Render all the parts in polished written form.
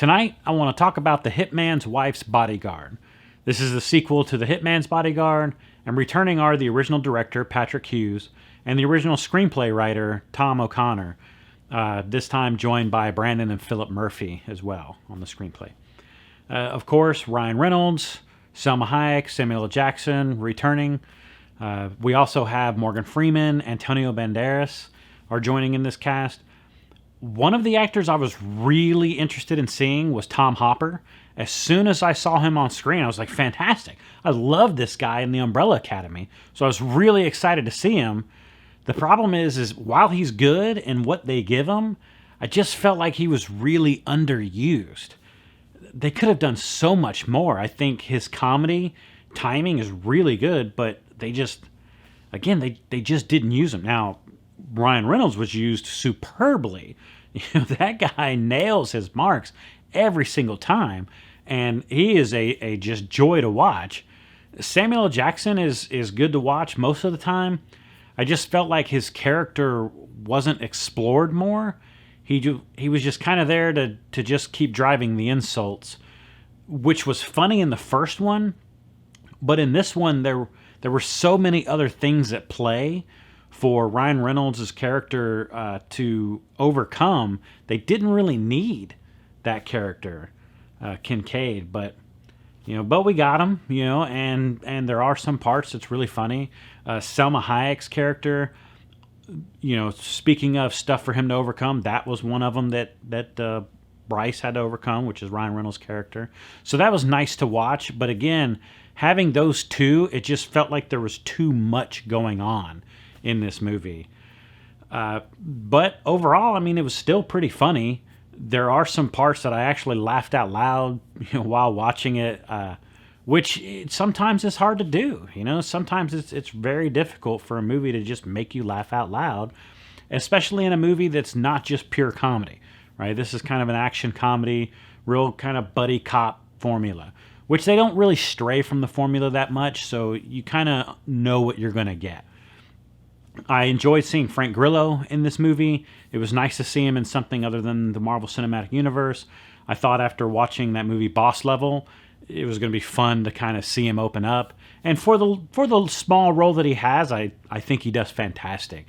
Tonight, I want to talk about The Hitman's Wife's Bodyguard. This is the sequel to The Hitman's Bodyguard, and returning are the original director, Patrick Hughes, and the original screenplay writer, Tom O'Connor, this time joined by Brandon and Phillip Murphy as well on the screenplay. Of course, Ryan Reynolds, Salma Hayek, Samuel L. Jackson returning. We also have Morgan Freeman, Antonio Banderas are joining in this cast. One of the actors I was really interested in seeing was Tom Hopper. As soon as I saw him on screen, I was like, fantastic. I love this guy in the Umbrella Academy. So I was really excited to see him. The problem is while he's good in what they give him, I just felt like he was really underused. They could have done so much more. I think his comedy timing is really good, but they just didn't use him. Now, Ryan Reynolds was used superbly. That guy nails his marks every single time, and he is a just joy to watch. Samuel L. Jackson is good to watch most of the time. I just felt like his character wasn't explored more. He was just kind of there to just keep driving the insults, which was funny in the first one, but in this one there were so many other things at play for Ryan Reynolds' character to overcome. They didn't really need that character, Kincaid, but we got him, and there are some parts that's really funny. Salma Hayek's character, speaking of stuff for him to overcome, that was one of them that Bryce had to overcome, which is Ryan Reynolds' character. So that was nice to watch, but again, having those two, it just felt like there was too much going on in this movie. But overall, it was still pretty funny. There are some parts that I actually laughed out loud while watching it, which sometimes is hard to do. Sometimes it's very difficult for a movie to just make you laugh out loud, especially in a movie that's not just pure comedy, right? This is kind of an action comedy, real kind of buddy cop formula, which they don't really stray from the formula that much, so you kind of know what you're going to get. I enjoyed seeing Frank Grillo in this movie. It was nice to see him in something other than the Marvel Cinematic Universe. I thought after watching that movie Boss Level, it was going to be fun to kind of see him open up. And for the small role that he has, I think he does fantastic.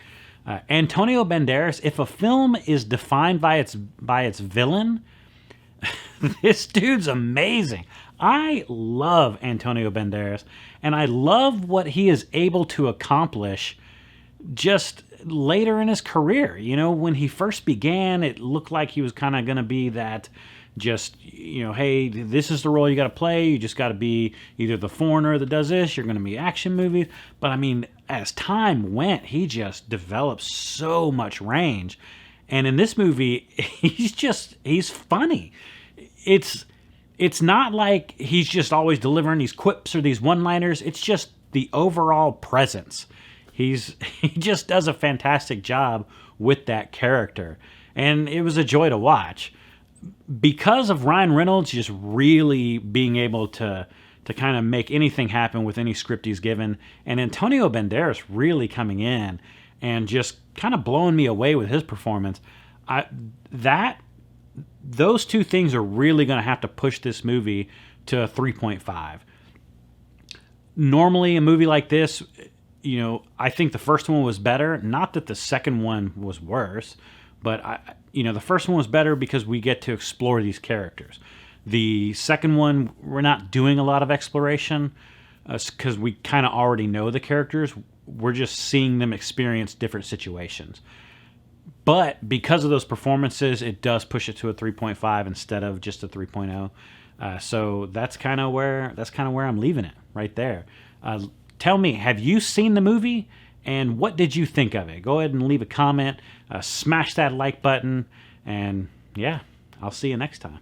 Antonio Banderas, if a film is defined by its villain, this dude's amazing. I love Antonio Banderas, and I love what he is able to accomplish just later in his career. When he first began, it looked like he was kind of going to be that just, hey, this is the role you got to play. You just got to be either the foreigner that does this, you're going to be action movies. But as time went, he just developed so much range. And in this movie, he's funny. It's not like he's just always delivering these quips or these one-liners. It's just the overall presence. He just does a fantastic job with that character. And it was a joy to watch. Because of Ryan Reynolds just really being able to kind of make anything happen with any script he's given, and Antonio Banderas really coming in and just kind of blowing me away with his performance, those two things are really going to have to push this movie to a 3.5. Normally, a movie like this, I think the first one was better. Not that the second one was worse, but the first one was better because we get to explore these characters. The second one, we're not doing a lot of exploration because we kind of already know the characters. We're just seeing them experience different situations. But because of those performances, it does push it to a 3.5 instead of just a 3.0. So that's kind of where I'm leaving it right there. Tell me, have you seen the movie, and what did you think of it? Go ahead and leave a comment, smash that like button, and yeah, I'll see you next time.